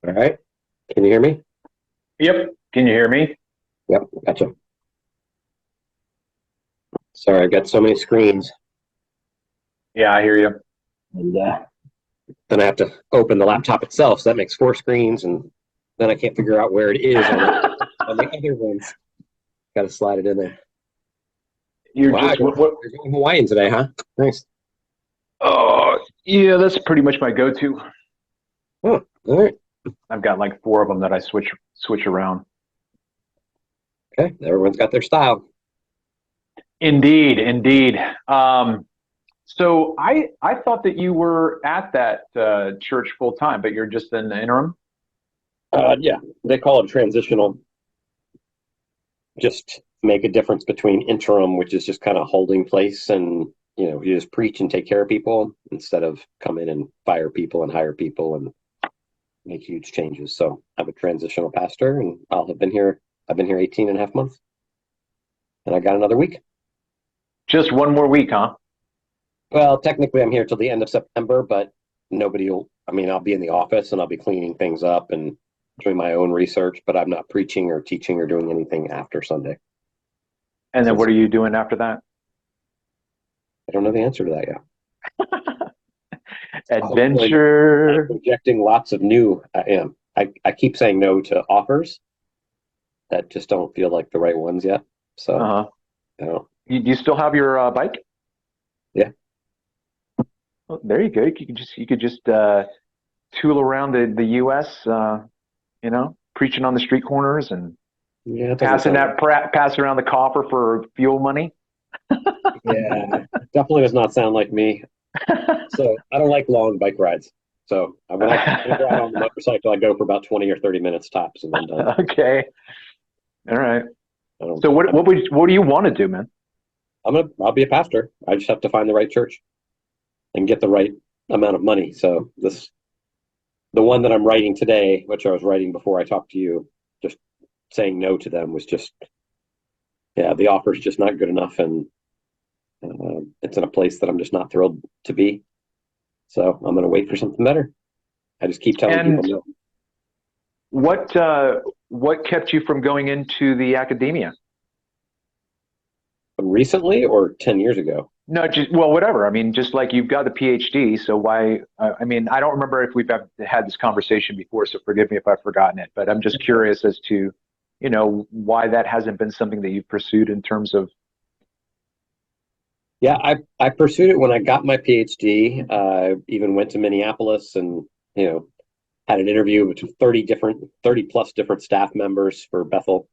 All right. Can you hear me? Yep. Can you hear me? Yep. Gotcha. Sorry, I've got so many screens, Yeah, I hear you. and then I have to open the laptop itself. So that makes four screens, and then I can't figure out where it is on the other ones. Got to slide it in there. You're Wow, just what? you're going Hawaiian today, huh? Nice. Oh, yeah. That's pretty much my go-to. Oh, all right. I've got like four of them that I switch around. Okay. Everyone's got their style. Indeed, indeed. So I thought that you were at that church full time, but you're just in the interim. Yeah, they call it transitional. Just make a difference between interim, which is just kind of holding place, and you just preach and take care of people instead of come in and fire people and hire people and make huge changes. So I'm a transitional pastor, and I've been here 18 and a half months, and I got another week. Just one more week, huh? Well, technically I'm here till the end of September, but I'll be in the office and I'll be cleaning things up and doing my own research, but I'm not preaching or teaching or doing anything after Sunday. And then Since what are you doing after that? I don't know the answer to that yet. Hopefully, I'm Adventure. projecting lots of new. I am. I keep saying no to offers that just don't feel like the right ones yet. So, Uh-huh. I don't. You still have your bike? Yeah. Well, there you go. You could just tool around the U.S. Preaching on the street corners and Yeah, it doesn't passing sound. passing around the coffer for fuel money. Yeah, definitely does not sound like me. So I don't like long bike rides. So when I go out on the motorcycle, I go for about 20 or 30 minutes tops, and then done. Okay. All right. I don't. So what do you want to do, man? I'll be a pastor. I just have to find the right church and get the right amount of money. So the one that I'm writing today, which I was writing before I talked to you, just saying no to them was just, yeah, the offer's just not good enough, and it's in a place that I'm just not thrilled to be. So I'm going to wait for something better. I just keep telling people And no. what kept you from going into the academia? Recently or 10 years ago? No, just well, whatever. I mean, just like you've got the PhD, so why? I mean, I don't remember if we've had this conversation before, so forgive me if I've forgotten it. But I'm just curious as to, why that hasn't been something that you've pursued in terms of. Yeah, I pursued it when I got my PhD. Even went to Minneapolis and you know had an interview with 30 plus different staff members for Bethel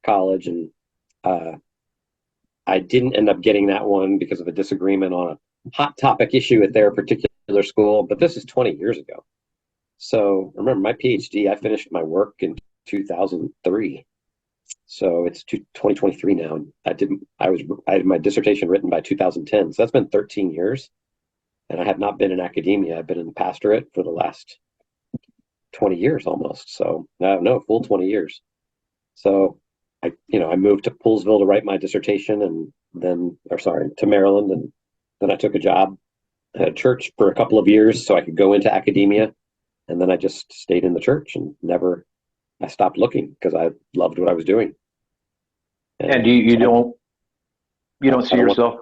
College, and uh, I didn't end up getting that one because of a disagreement on a hot topic issue at their particular school. But this is 20 years ago. So remember, my PhD, I finished my work in 2003. So it's 2023 now. I had my dissertation written by 2010. So that's been 13 years. And I have not been in academia. I've been in the pastorate for the last 20 years almost. So no, full 20 years. So I moved to Poolesville to write my dissertation, and then, or sorry, to Maryland, and then I took a job at a church for a couple of years so I could go into academia, and then I just stayed in the church and never. I stopped looking because I loved what I was doing, And and you so don't see I don't want. yourself.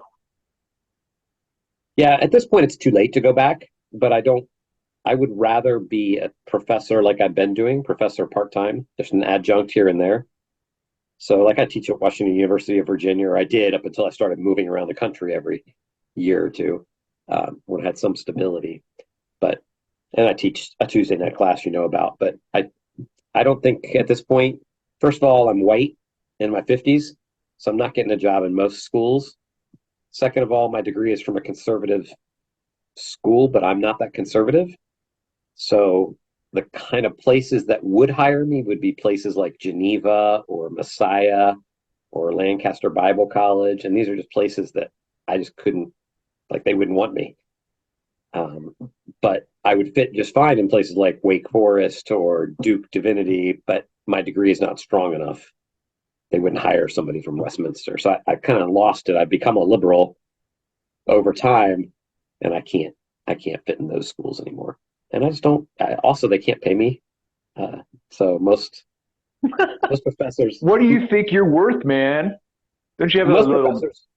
Yeah, at this point, it's too late to go back, but I don't. I would rather be a professor like I've been doing, professor part time, just an adjunct here and there. So, like I teach at Washington University of Virginia, or I did up until I started moving around the country every year or two when I had some stability. But and I teach a Tuesday night class you know about. But I don't think at this point. First of all, I'm white in my 50s, so I'm not getting a job in most schools. Second of all, my degree is from a conservative school, but I'm not that conservative. So the kind of places that would hire me would be places like Geneva or Messiah or Lancaster Bible College. And these are just places that I just couldn't, like, they wouldn't want me. Um, but I would fit just fine in places like Wake Forest or Duke Divinity, but my degree is not strong enough. They wouldn't hire somebody from Westminster. So I kind of lost it. I've become a liberal over time, and I can't fit in those schools anymore. And I just don't. Also, they can't pay me. So most professors, What do you think you're worth, man? Don't you have a most little professors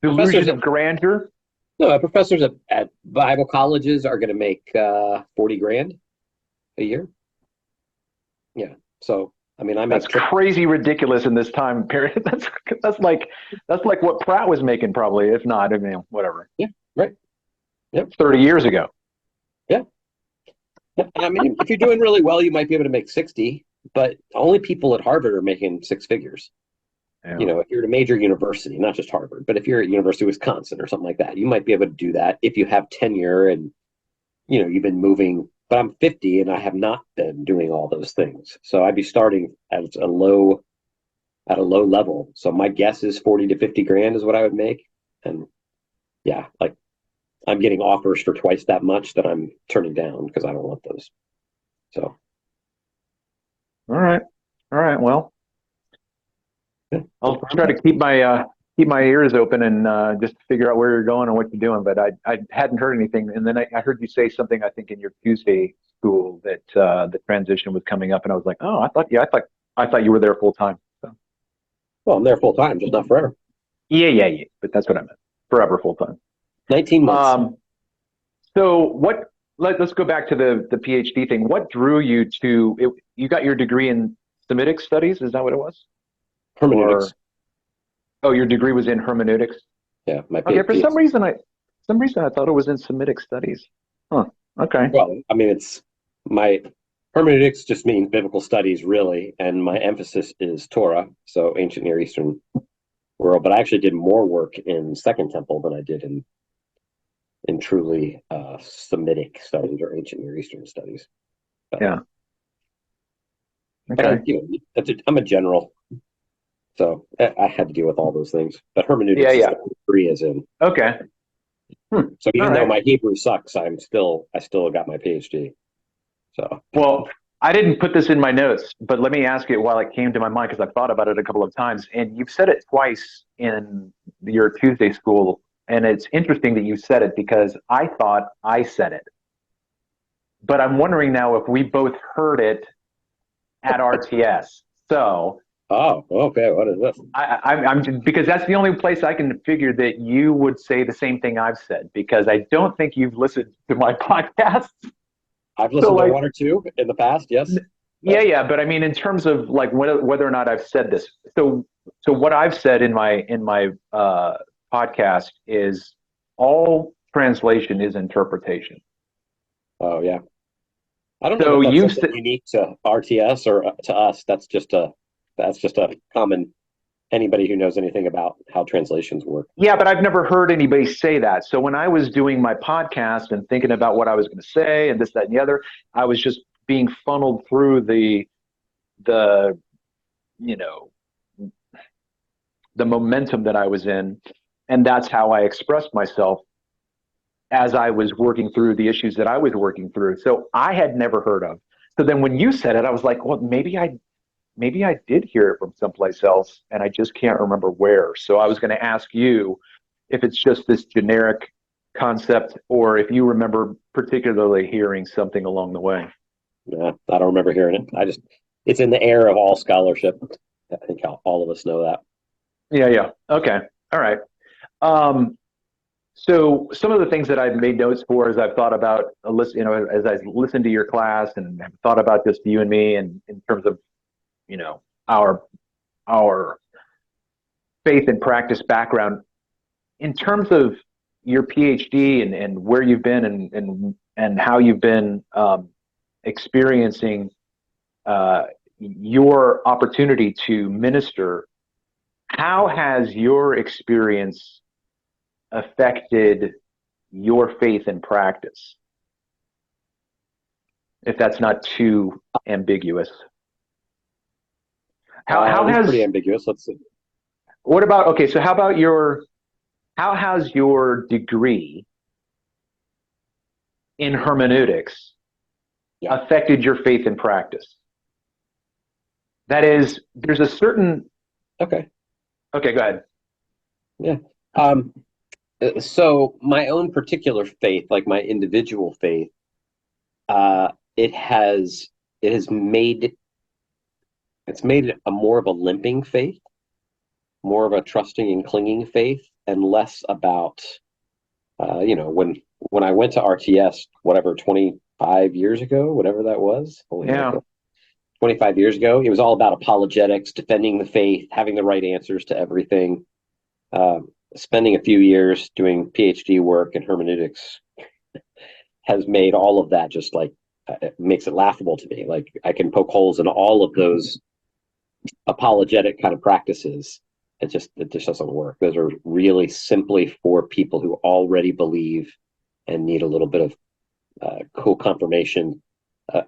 delusion at of grandeur? no professors at Bible colleges are going to make 40 grand a year. Yeah. So I mean, I That's make triple. crazy ridiculous in this time period. That's like that's like what Pratt was making probably, if not, I mean, whatever. Yeah. Right. Yep. 30 years ago. Yeah. Yep. I mean, if you're doing really well, you might be able to make 60, but only people at Harvard are making six figures. Yeah. If you're at a major university, not just Harvard, but if you're at University of Wisconsin or something like that, you might be able to do that if you have tenure and you've been moving. But I'm 50 and I have not been doing all those things. So I'd be starting at a low level. So my guess is 40 to 50 grand is what I would make. And yeah, like I'm getting offers for twice that much that I'm turning down because I don't want those. So All right. All right. Well, yeah, that's I'll where I'm try at. to keep my ears open and just figure out where you're going and what you're doing. But I hadn't heard anything, and then I heard you say something I think in your Tuesday school that the transition was coming up, and I was like, oh, I thought you were there full time. So Well, I'm there full time, just not forever. yeah. But that's what I meant. Forever full time. 19 months. Um, so let's go back to the PhD thing. What drew you to it? You got your degree in Semitic studies, is that what it was? Hermeneutics. Or oh, your degree was in hermeneutics? Yeah, my Okay, for PhD. some reason I thought it was in Semitic studies. Huh. Okay. Well, I mean, it's my hermeneutics just means biblical studies, really, and my emphasis is Torah, so ancient Near Eastern world. But I actually did more work in Second Temple than I did in truly Semitic studies or ancient Near Eastern studies. But, Yeah. but Okay. I'm a general, so I had to deal with all those things. But Yeah, hermeneutics is yeah. what the degree is in. Okay. So All even though right. my Hebrew sucks, I still got my PhD. So Well, I didn't put this in my notes, but let me ask you while it came to my mind because I've thought about it a couple of times, and you've said it twice in your Tuesday school, and it's interesting that you said it because I thought I said it, but I'm wondering now if we both heard it at RTS. So oh, okay, what is this? I'm because that's the only place I can figure that you would say the same thing I've said because I don't think you've listened to my podcast. I've So listened to like, one or two in the past, yes. yeah, yeah, but I mean, in terms of like whether or not I've said this. So what I've said in my podcast is all translation is interpretation. Oh yeah. I don't know So that that's you've something said, unique to RTS or to us. That's just a common anybody who knows anything about how translations work. yeah, but I've never heard anybody say that. So when I was doing my podcast and thinking about what I was going to say and this, that, and the other, I was just being funneled through the you know the momentum that I was in, and that's how I expressed myself as I was working through the issues that I was working through. So I had never heard of. So then when you said it, I was like, well, maybe I did hear it from someplace else, and I just can't remember where. So I was going to ask you if it's just this generic concept, or if you remember particularly hearing something along the way. Yeah, I don't remember hearing it. It's in the air of all scholarship. I think all of us know that. Yeah, yeah. Okay. All right. Um, so some of the things that I've made notes for as I've thought about a list, as I listened to your class and have thought about just you and me, and in terms of you know our our faith and practice background, in terms of your PhD and where you've been and how you've been experiencing your opportunity to minister, how has your experience affected your faith and practice? If that's not too ambiguous, how It is pretty has ambiguous. Let's see. what about okay? So how has your degree in hermeneutics Yeah. affected your faith and practice? That is, there's a certain. Okay. Okay, go ahead. Yeah. Um, so my own particular faith, like my individual faith, it has it has made it's made it a more of a limping faith, more of a trusting and clinging faith, and less about when I went to RTS, whatever 25 years ago, whatever that was, holy Yeah. mackerel, 25 years ago, it was all about apologetics, defending the faith, having the right answers to everything. Uh, Spending a few years doing PhD work in hermeneutics has made all of that just like it makes it laughable to me. Like I can poke holes in all of those apologetic kind of practices. It just doesn't work. Those are really simply for people who already believe and need a little bit of cool confirmation,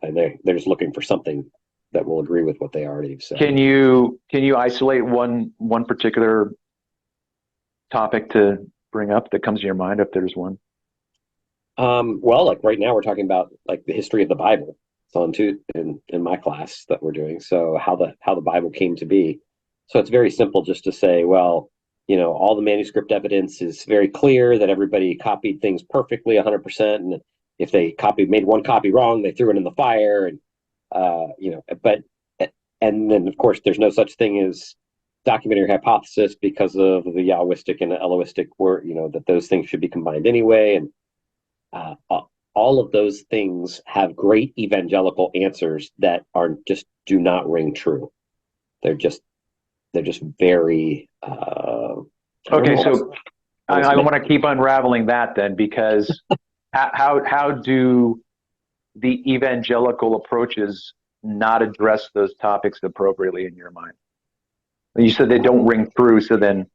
and they're just looking for something that will agree with what they already have said. Can you isolate one particular topic to bring up that comes to your mind if there's one? Well, like right now we're talking about like the history of the Bible. It's on to in my class that we're doing. So how the Bible came to be. So it's very simple just to say, well, all the manuscript evidence is very clear that everybody copied things perfectly 100%. And if they made one copy wrong, they threw it in the fire. And, but, and then of course, there's no such thing as documentary hypothesis because of the Yahwistic and the Elohistic word, that those things should be combined anyway. And uh, all of those things have great evangelical answers that are just do not ring true. They're just very I don't Okay, know so I want to keep unraveling that then, because how do the evangelical approaches not address those topics appropriately in your mind? You said they don't ring through, so then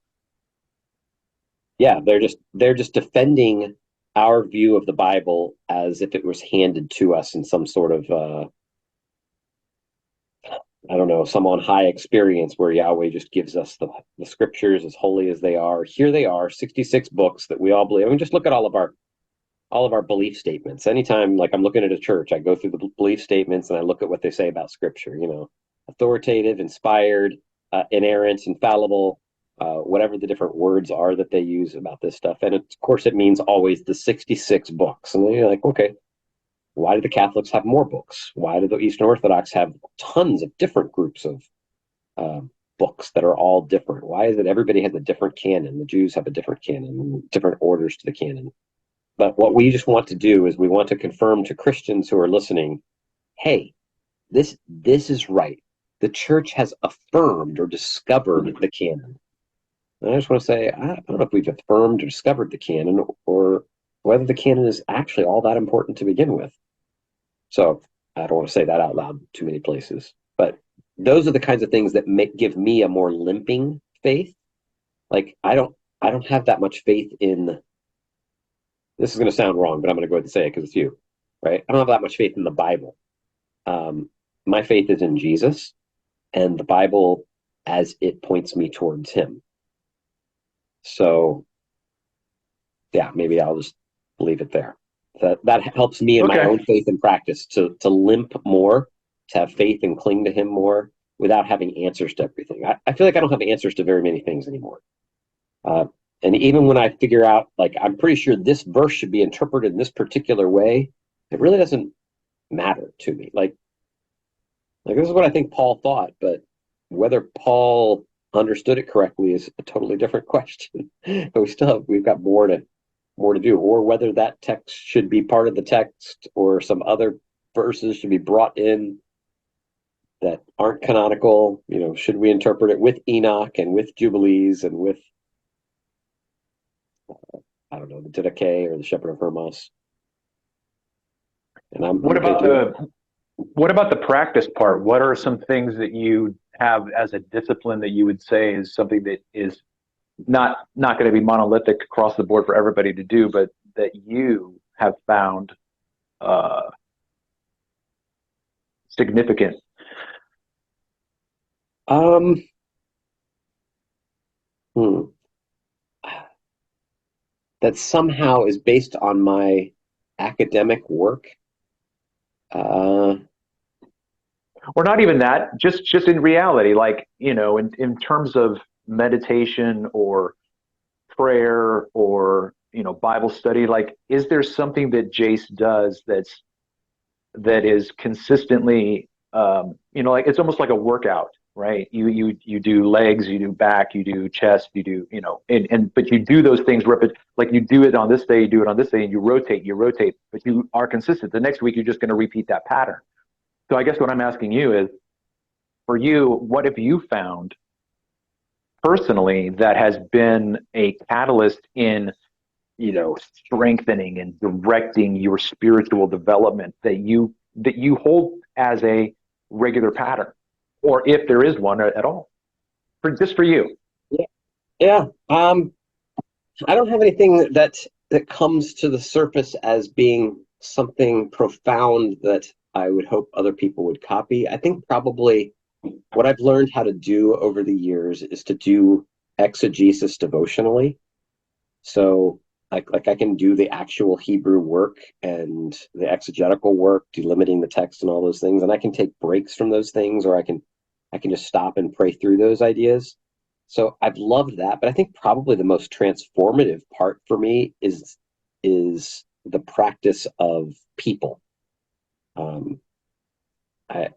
yeah, they're just defending our view of the Bible as if it was handed to us in some sort of I don't know, some on high experience where Yahweh just gives us the scriptures as holy as they are. Here they are, 66 books that we all believe. I mean, just look at all of our belief statements. Anytime like I'm looking at a church, I go through the belief statements and I look at what they say about scripture, authoritative, inspired, inerrant, infallible, whatever the different words are that they use about this stuff. And of course, it means always the 66 books. And then you're like, okay, why do the Catholics have more books? Why do the Eastern Orthodox have tons of different groups of uh, books that are all different? Why is it everybody has a different canon? The Jews have a different canon, different orders to the canon. But what we just want to do is we want to confirm to Christians who are listening, hey, this is right. The church has affirmed or discovered the canon. And I just want to say, I don't know if we've affirmed or discovered the canon or whether the canon is actually all that important to begin with. So I don't want to say that out loud too many places. But those are the kinds of things that give me a more limping faith. Like I don't have that much faith in this is going to sound wrong, but I'm going to go ahead and say it because it's you, right? I don't have that much faith in the Bible. Um, my faith is in Jesus and the Bible as it points me towards Him. So, yeah, maybe I'll just leave it there. That helps me in my okay. own faith and practice to limp more, to have faith and cling to Him more without having answers to everything. I feel like I don't have answers to very many things anymore. Uh, and even when I figure out, like, I'm pretty sure this verse should be interpreted in this particular way, it really doesn't matter to me. Like this is what I think Paul thought, but whether Paul understood it correctly is a totally different question. But we've got more to do, or whether that text should be part of the text, or some other verses should be brought in that aren't canonical. Should we interpret it with Enoch and with Jubilees and with I don't know, the Didache or the Shepherd of Hermas. And I'm What okay about doing. the practice part? What are some things that you have as a discipline that you would say is something that is not going to be monolithic across the board for everybody to do, but that you have found uh, significant? Um, hmm, that somehow is based on my academic work. Uh, Or not even that, just in reality, like, in terms of meditation or prayer or Bible study, like, is there something that Jace does that is consistently, like it's almost like a workout, right? You do legs, you do back, you do chest, you do, but you do those things like you do it on this day, you do it on this day, and you rotate, but you are consistent. The next week, you're just going to repeat that pattern. So I guess what I'm asking you is, for you, what have you found personally that has been a catalyst in strengthening and directing your spiritual development that you hold as a regular pattern, or if there is one at all, for you? Yeah. Yeah. I don't have anything that comes to the surface as being something profound that I would hope other people would copy. I think probably what I've learned how to do over the years is to do exegesis devotionally. So like I can do the actual Hebrew work and the exegetical work, delimiting the text and all those things, and I can take breaks from those things, or I can just stop and pray through those ideas. So I've loved that, but I think probably the most transformative part for me is the practice of people. Um, I,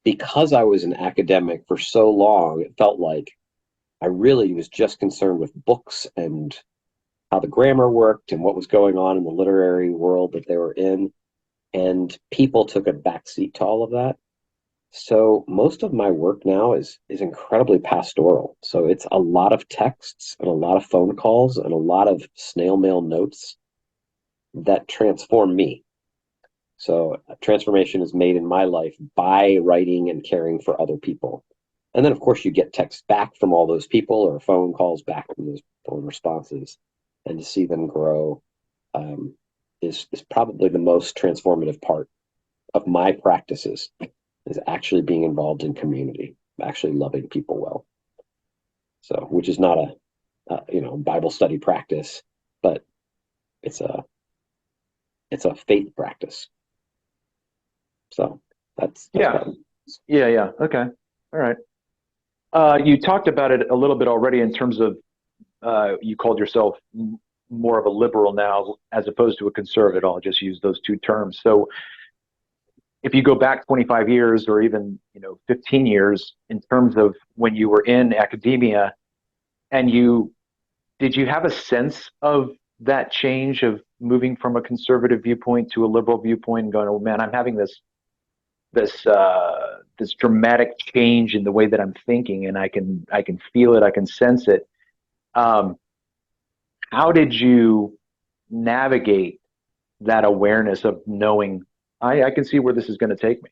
because I was an academic for so long, it felt like I really was just concerned with books and how the grammar worked and what was going on in the literary world that they were in. And people took a backseat to all of that. So most of my work now is incredibly pastoral. So it's a lot of texts and a lot of phone calls and a lot of snail mail notes that transform me. So transformation is made in my life by writing and caring for other people. And then of course you get texts back from all those people or phone calls back from those people and responses. And to see them grow is probably the most transformative part of my practices, is actually being involved in community, actually loving people well. So, which is not a Bible study practice, but it's a faith practice. So that's Yeah, what yeah. Okay, all right. You talked about it a little bit already in terms of you called yourself more of a liberal now as opposed to a conservative. I'll just use those two terms. So if you go back 25 years or even 15 years in terms of when you were in academia, and did you have a sense of that change of moving from a conservative viewpoint to a liberal viewpoint and going, oh man, I'm having this dramatic change in the way that I'm thinking, and I can feel it, I can sense it. um, how did you navigate that awareness of knowing I can see where this is going to take me?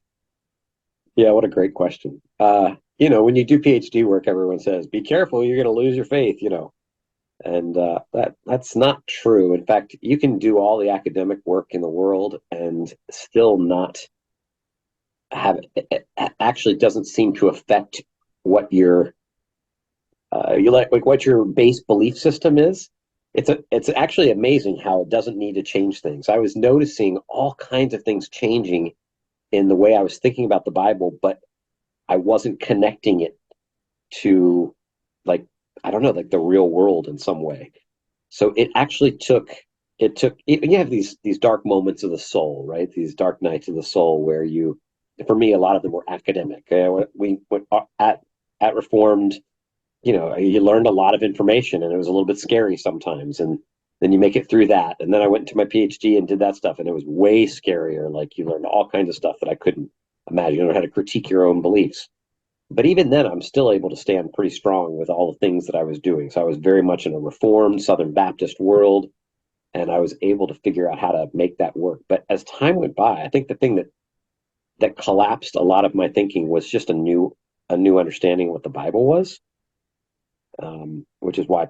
Yeah, what a great question. When you do PhD work, everyone says, "Be careful, you're going to lose your faith." And that's not true. In fact, you can do all the academic work in the world and still not have it actually doesn't seem to affect what your you like what your base belief system is. It's actually amazing how it doesn't need to change things. I was noticing all kinds of things changing in the way I was thinking about the Bible, but I wasn't connecting it to, like, I don't know, like the real world in some way. So you have these dark moments of the soul, right? These dark nights of the soul where for me, a lot of them were academic. We went at Reformed, you learned a lot of information and it was a little bit scary sometimes. And then you make it through that. And then I went into my PhD and did that stuff, and it was way scarier. Like, you learned all kinds of stuff that I couldn't imagine. You learn how to critique your own beliefs. But even then, I'm still able to stand pretty strong with all the things that I was doing. So I was very much in a Reformed Southern Baptist world, and I was able to figure out how to make that work. But as time went by, I think the thing that collapsed a lot of my thinking was just a new understanding of what the Bible was, which is why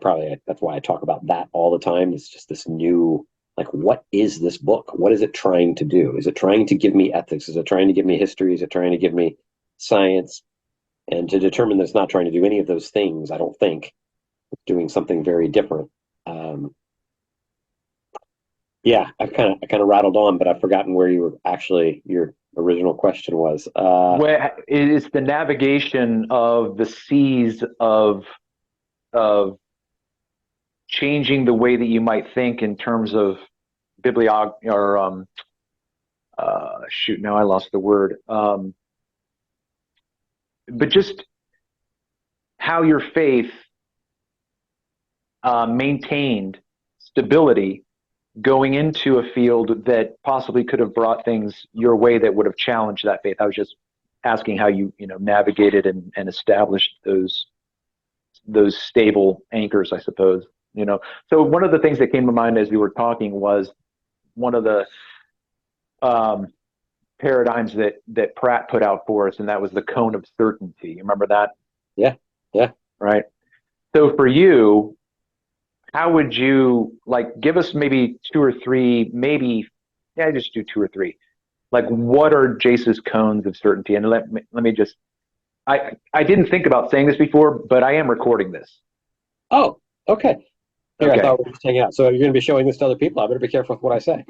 that's why I talk about that all the time. It's just this new, like, what is this book? What is it trying to do? Is it trying to give me ethics? Is it trying to give me history? Is it trying to give me science? And to determine that it's not trying to do any of those things, I don't think it's doing something very different. Um, yeah, I kind of rattled on, but I've forgotten where your original question was. Where is the navigation of the seas of changing the way that you might think in terms of bibliog or shoot, now I lost the word. But just how your faith maintained stability going into a field that possibly could have brought things your way that would have challenged that faith. I was just asking how you navigated and established those stable anchors, I suppose. So one of the things that came to mind as you were talking was one of the um, paradigms that Pratt put out for us, and that was the cone of certainty. You remember that? Yeah, yeah. Right. So for you, how would you like give us maybe two or three, maybe, yeah, just do two or three. Like, what are Jace's cones of certainty? And let me just, I didn't think about saying this before, but I am recording this. Oh, okay. Here, I Okay. thought we were just hanging out. So you're going to be showing this to other people. I better be careful with what I say.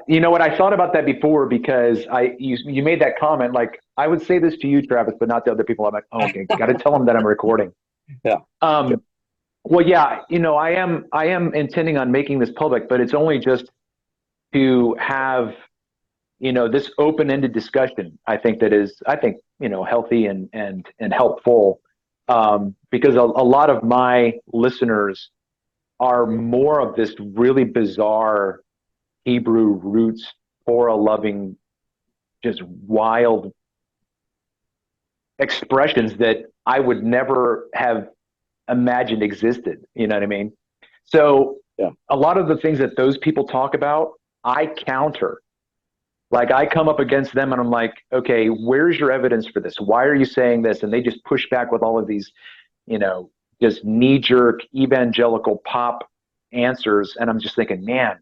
You know what? I thought about that before because you made that comment. Like, I would say this to you, Travis, but not to other people. I'm like, oh, okay, got to tell them that I'm recording. Yeah. Um, well, yeah, I am intending on making this public, but it's only just to have this open-ended discussion. I think healthy and helpful, because a lot of my listeners are more of this really bizarre Hebrew roots, Torah loving, just wild expressions that I would never have imagined existed. You know what I mean? So Yeah. a lot of the things that those people talk about, I counter. Like, I come up against them and I'm like, okay, where's your evidence for this? Why are you saying this? And they just push back with all of these, you know, just knee jerk evangelical pop answers. And I'm just thinking, man,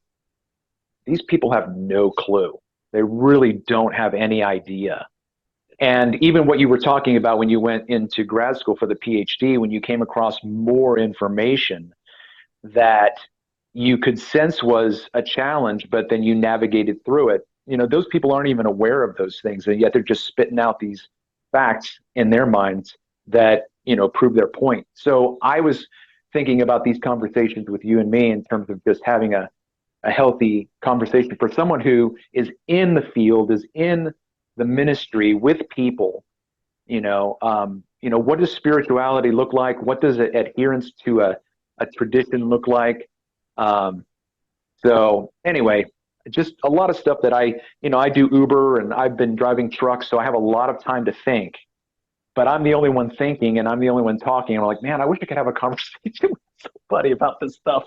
these people have no clue. They really don't have any idea. And even what you were talking about when you went into grad school for the PhD, when you came across more information that you could sense was a challenge, but then you navigated through it. Those people aren't even aware of those things, and yet they're just spitting out these facts in their minds that prove their point. So I was thinking about these conversations with you and me in terms of just having a healthy conversation for someone who is in the field, is in the ministry with people. What does spirituality look like? What does adherence to a tradition look like? So anyway, just a lot of stuff that I do Uber and I've been driving trucks, so I have a lot of time to think. But I'm the only one thinking and I'm the only one talking. And I'm like, man, I wish I could have a conversation with somebody about this stuff.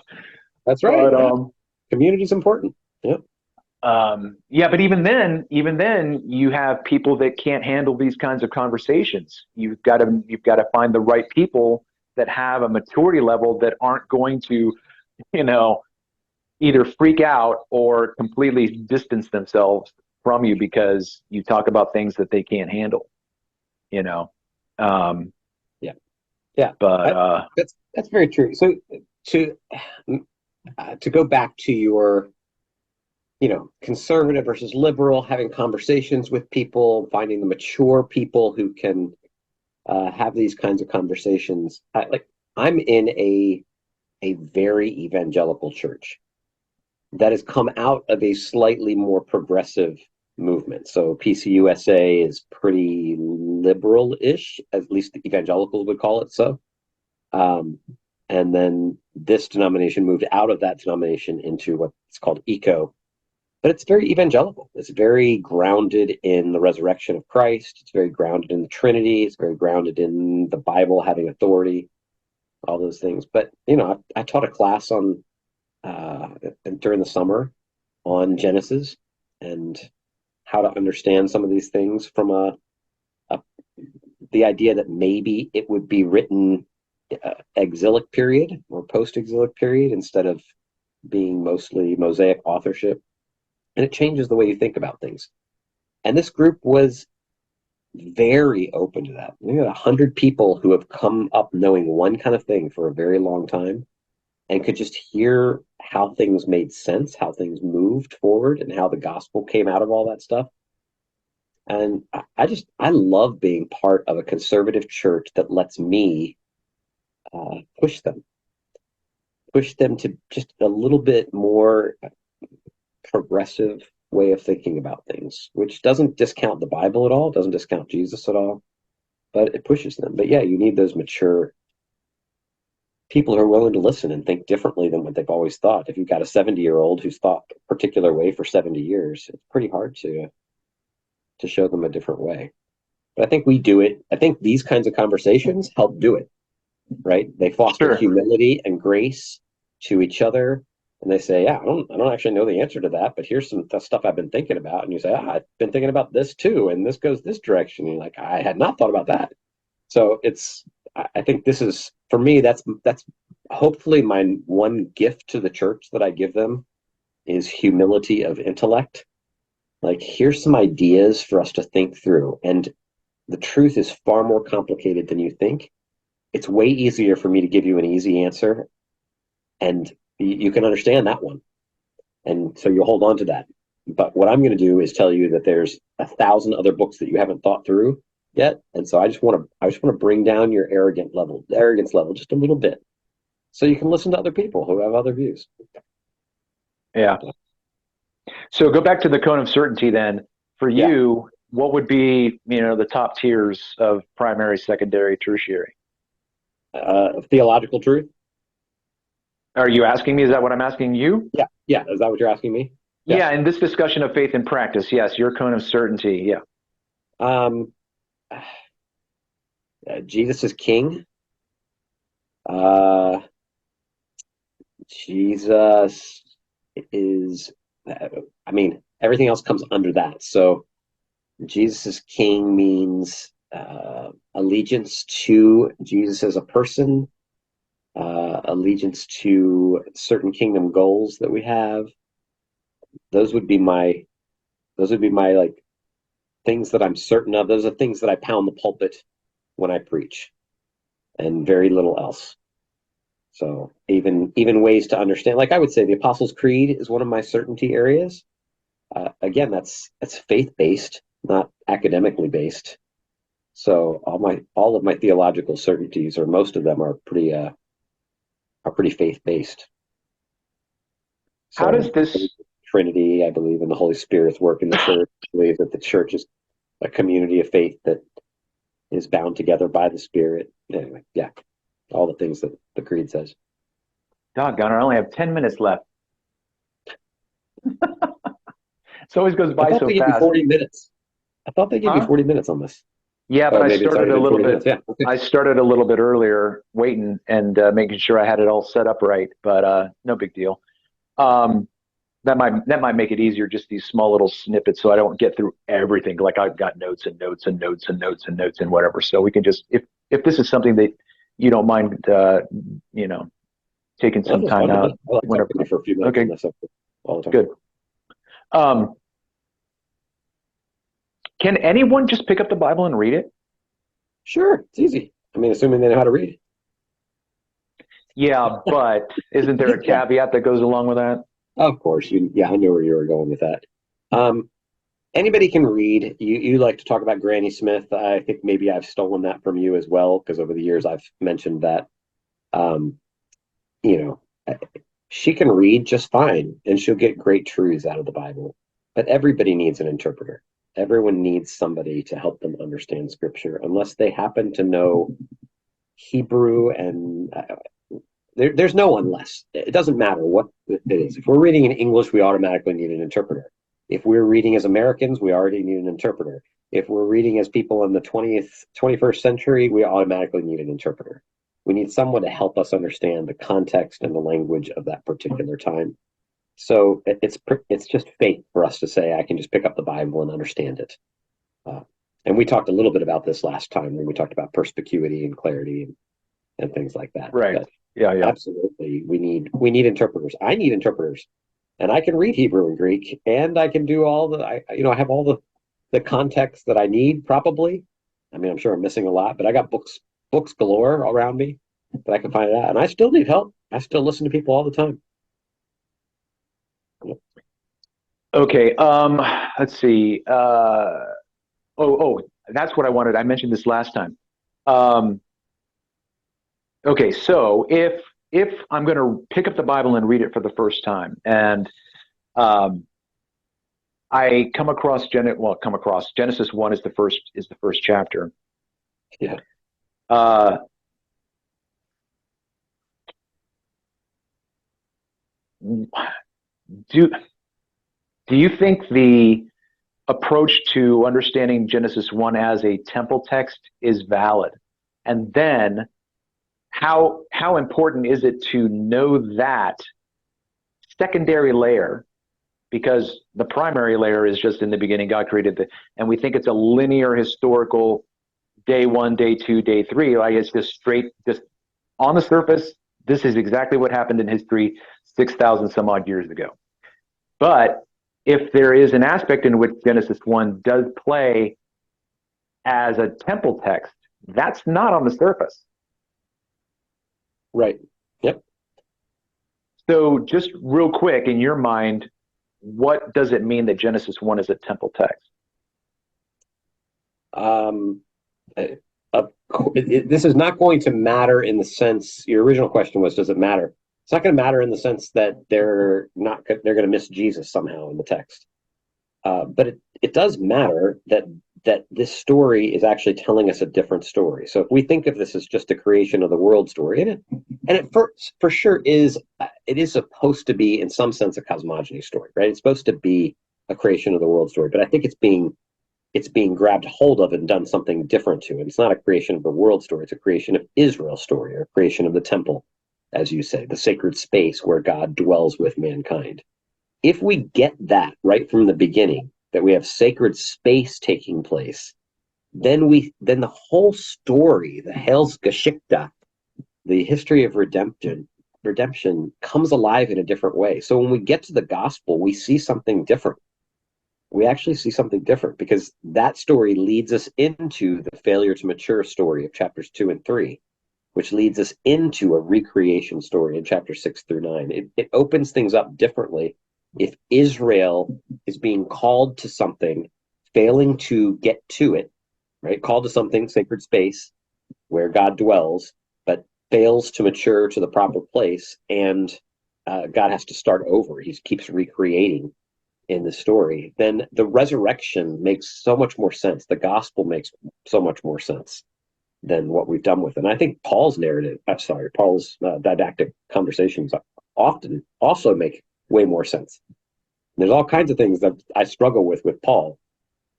That's right. But Yeah. Community is important. Yeah. yeah, but even then, you have people that can't handle these kinds of conversations. You've got to find the right people that have a maturity level that aren't going to, you know, either freak out or completely distance themselves from you because you talk about things that they can't handle. You know, um, Yeah. Yeah. but That's very true. So to to go back to your conservative versus liberal, having conversations with people, finding the mature people who can have these kinds of conversations. I'm in a very evangelical church that has come out of a slightly more progressive movement. So PCUSA is pretty liberal-ish, at least the evangelicals would call it so. And then this denomination moved out of that denomination into what's called ECO, but it's very evangelical. It's very grounded in the resurrection of Christ. It's very grounded in the Trinity. It's very grounded in the Bible having authority, all those things. But I taught a class on during the summer on Genesis and how to understand some of these things from the idea that maybe it would be written exilic period or post-exilic period instead of being mostly Mosaic authorship. And it changes the way you think about things. And this group was very open to that. We had 100 people who have come up knowing one kind of thing for a very long time and could just hear how things made sense, how things moved forward, and how the gospel came out of all that stuff. And I love being part of a conservative church that lets me push them to just a little bit more progressive way of thinking about things, which doesn't discount the Bible at all, doesn't discount Jesus at all, but it pushes them. But yeah, you need those mature people who are willing to listen and think differently than what they've always thought. If you've got a 70-year-old who's thought a particular way for 70 years, it's pretty hard to show them a different way. But I think we do it. I think these kinds of conversations help do it, right? They foster Sure. humility and grace to each other. And they say, yeah, I don't actually know the answer to that, but here's some stuff I've been thinking about. And you say, I've been thinking about this too, and this goes this direction. And you're like, I had not thought about that. So I think this is, for me, that's hopefully my one gift to the church that I give them is humility of intellect. Like, here's some ideas for us to think through. And the truth is far more complicated than you think. It's way easier for me to give you an easy answer, and you can understand that one. And so you'll hold on to that. But what I'm going to do is tell you that there's 1,000 other books that you haven't thought through yet. And so I just want to bring down your arrogance level just a little bit, so you can listen to other people who have other views. Yeah. So go back to the cone of certainty then. For Yeah. you, what would be, the top tiers of primary, secondary, tertiary? Theological truth. Are you asking me? Is that what I'm asking you? Yeah. Yeah. Is that what you're asking me? Yeah. Yeah, in this discussion of faith and practice, yes, your cone of certainty. Yeah. Um, Jesus is king. Uh, Jesus is, I mean, everything else comes under that. So Jesus is king means allegiance to Jesus as a person, allegiance to certain kingdom goals that we have. Those would be my like things that I'm certain of. Those are things that I pound the pulpit when I preach, and very little else. So even ways to understand, like I would say, the Apostles' Creed is one of my certainty areas. Again, that's faith based, not academically based. So all of my theological certainties, or most of them, are pretty faith based. How So does this, Trinity, I believe in the Holy Spirit's work in the church. I believe that the church is a community of faith that is bound together by the Spirit. Anyway, yeah, all the things that the creed says. doggone, I only have 10 minutes left. It always goes I by thought so they gave you fast. 40 minutes. I thought they gave you Huh? 40 minutes on this. Yeah, but Oh, maybe it's already been 40 minutes. Yeah. Okay. I started a little bit earlier, waiting and making sure I had it all set up right, but no big deal. Um, that might make it easier, just these small little snippets, so I don't get through everything. Like I've got notes and notes and notes and notes and notes and whatever. So we can just, if this is something that you don't mind, taking Well, some this is time fun. out, I like whenever. talking to you for a few minutes on Okay, this subject all the time. good. Um, can anyone just pick up the Bible and read it? Sure, it's easy. I mean, assuming they know how to read. Yeah, but isn't there a Yeah, caveat that goes along with that? of course. Yeah, I know where you were going with that. Um, Anybody can read. You like to talk about Granny Smith. I think maybe I've stolen that from you as well, because over the years I've mentioned that. Um, you know, she can read just fine, and she'll get great truths out of the Bible. But everybody needs an interpreter. Everyone needs somebody to help them understand Scripture, unless they happen to know Hebrew. And there's no unless. It doesn't matter what it is. If we're reading in English, we automatically need an interpreter. If we're reading as Americans, we already need an interpreter. If we're reading as people in the 21st century, we automatically need an interpreter. We need someone to help us understand the context and the language of that particular time. So it's just faith for us to say, I can just pick up the Bible and understand it. Uh, and we talked a little bit about this last time when we talked about perspicuity and clarity and things like that. Right. But Yeah, yeah. absolutely, we need interpreters. I need interpreters, and I can read Hebrew and Greek, and I can do all I have all the context that I need, probably. I mean, I'm sure I'm missing a lot, but I got books galore around me that I can find it out, and I still need help. I still listen to people all the time. Okay. Let's see. That's what I wanted. I mentioned this last time. Um, okay, so if I'm going to pick up the Bible and read it for the first time, and um, I come across Genesis 1 is the first chapter. Yeah. Uh, do do you think the approach to understanding Genesis 1 as a temple text is valid? And then how important is it to know that secondary layer, because the primary layer is just in the beginning God created and we think it's a linear historical day 1, day 2, day 3, like it's just straight, just on the surface, this is exactly what happened in history 6,000 some odd years ago. But if there is an aspect in which Genesis 1 does play as a temple text, that's not on the surface. Right. Yep. So just real quick, in your mind, what does it mean that Genesis 1 is a temple text? Um, uh, this is not going to matter in the sense, your original question was, does it matter? It's not going to matter in the sense that they're going to miss Jesus somehow in the text. But it does matter that this story is actually telling us a different story. So if we think of this as just a creation of the world story, and it for sure is, it is supposed to be in some sense a cosmogony story, right? It's supposed to be a creation of the world story, but I think it's being grabbed hold of and done something different to it. It's not a creation of the world story; it's a creation of Israel's story, or a creation of the temple, as you say, the sacred space where God dwells with mankind. If we get that right from the beginning, that we have sacred space taking place, then the whole story, the Heilsgeschichte, the history of redemption comes alive in a different way. So when we get to the gospel, we see something different. We actually see something different because that story leads us into the failure to mature story of chapters 2 and 3, which leads us into a recreation story in chapters 6 through 9. It opens things up differently. If Israel is being called to something, failing to get to it, right? Called to something, sacred space, where God dwells, but fails to mature to the proper place, and God has to start over. He keeps recreating in the story. Then the resurrection makes so much more sense. The gospel makes so much more sense than what we've done with it. And I think Paul's didactic conversations often also make way more sense. There's all kinds of things that I struggle with Paul,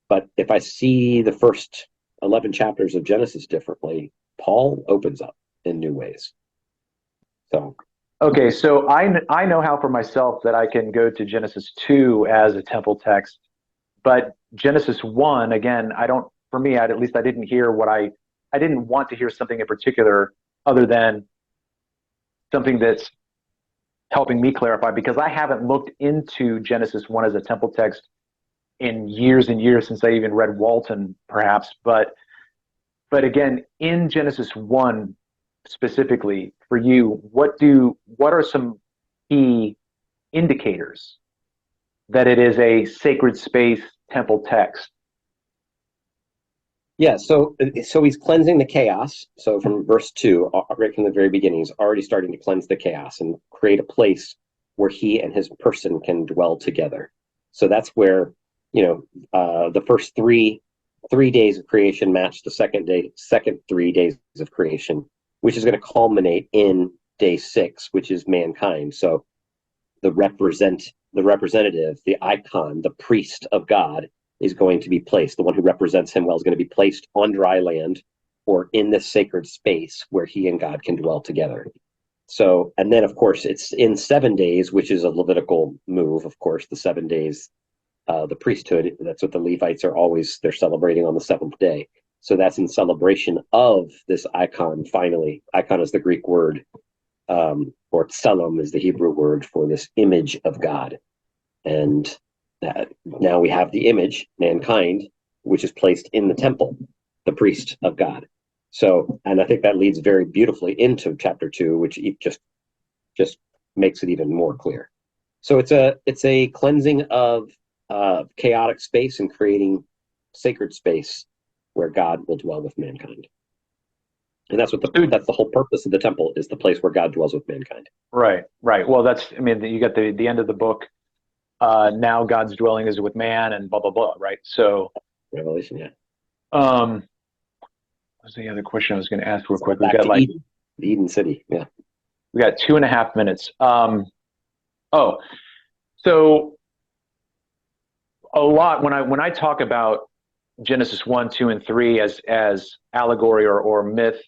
but if I see the first 11 chapters of Genesis differently, Paul opens up in new ways. So, Okay, so I know how for myself that I can go to Genesis 2 as a temple text, but Genesis 1, again, I don't, for me, at least I didn't hear I didn't want to hear something in particular other than something that's helping me clarify, because I haven't looked into Genesis 1 as a temple text in years and years, since I even read Walton, perhaps. But again, in Genesis 1 specifically, for you, what are some key indicators that it is a sacred space temple text? yeah, so he's cleansing the chaos. So from verse 2, right from the very beginning, he's already starting to cleanse the chaos and create a place where he and his person can dwell together. So that's where, the first three days of creation match the second 3 days of creation, which is going to culminate in day 6, which is mankind. So the representative, the icon, the priest of God is going to be placed. The one who represents him well is going to be placed on dry land or in this sacred space where he and God can dwell together. So, and then of course it's in 7 days, which is a Levitical move. Of course, the 7 days, the priesthood, that's what the Levites they're celebrating on the 7th day. So that's in celebration of this icon. Finally, icon is the Greek word, or tselem is the Hebrew word for this image of God. And now we have the image, mankind, which is placed in the temple, the priest of God. So, and I think that leads very beautifully into chapter 2, which just makes it even more clear. So it's a cleansing of chaotic space and creating sacred space where God will dwell with mankind. And that's the whole purpose of the temple, is the place where God dwells with mankind. Right, right. Well, you got the end of the book now God's dwelling is with man, and blah blah blah, right? So, Revelation, yeah. what was the other question I was going to ask real So quick? We've back got to like Eden, the Eden City. Yeah. we got 2.5 minutes. Oh, so a lot when I talk about Genesis 1, 2, and 3 as allegory or myth,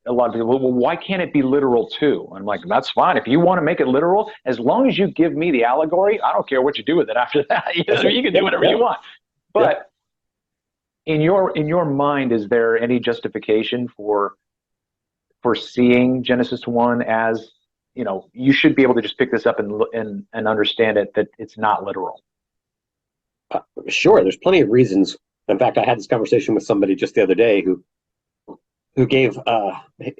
a lot of people, well, why can't it be literal too? I'm like, that's fine. If you want to make it literal, as long as you give me the allegory, I don't care what you do with it after that. You know, you can do whatever you want. But in your mind, is there any justification for seeing Genesis 1 as, you should be able to just pick this up and understand it, that it's not literal? Sure, there's plenty of reasons. In fact, I had this conversation with somebody just the other day who gave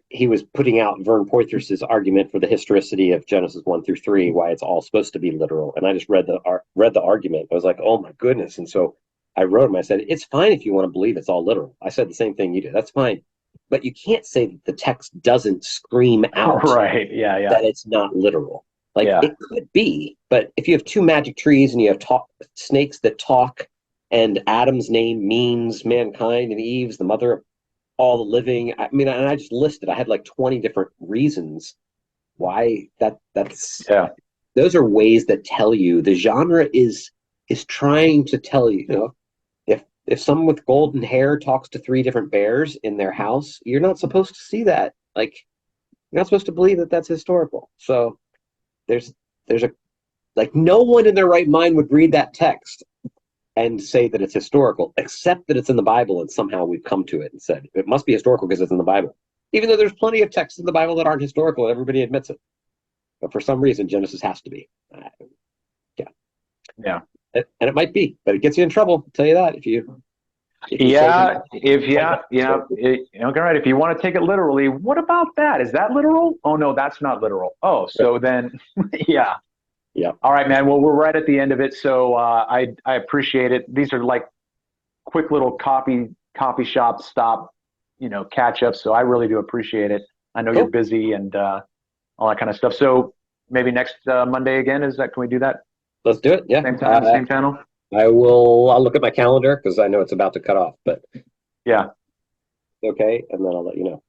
he was putting out Vern Poythress's argument for the historicity of Genesis 1 through 3, why it's all supposed to be literal. And I just read the argument. I was like, oh my goodness. And so I wrote him, I said, it's fine if you want to believe it's all literal. I said the same thing you did. That's fine. But you can't say that the text doesn't scream out Right. Yeah. Yeah. that it's not literal. Like Yeah. it could be, but if you have two magic trees and you have snakes that talk, and Adam's name means mankind, and Eve's the mother of all the living. I mean, and I just listed, I had like 20 different reasons why that's Yeah. those are ways that tell you the genre is trying to tell you, if someone with golden hair talks to three different bears in their house, you're not supposed to see that. Like, you're not supposed to believe that that's historical. So there's a, like, no one in their right mind would read that text and say that it's historical, except that it's in the Bible, and somehow we've come to it and said it must be historical because it's in the Bible, even though there's plenty of texts in the Bible that aren't historical. Everybody admits it, but for some reason Genesis has to be. Yeah. And it might be, but it gets you in trouble. I'll tell you that if you Yeah, okay, right. If you want to take it literally, what about that? Is that literal? Oh no, that's not literal. Oh, so then, yeah. Yeah. All right, man. Well, we're right at the end of it, so I appreciate it. These are like quick little coffee shop stop, catch ups. So I really do appreciate it. I know you're busy and all that kind of stuff. So maybe next Monday again. Can we do that? Let's do it. Yeah. Same time, same channel. I'll look at my calendar because I know it's about to cut off, but yeah. Okay, and then I'll let you know.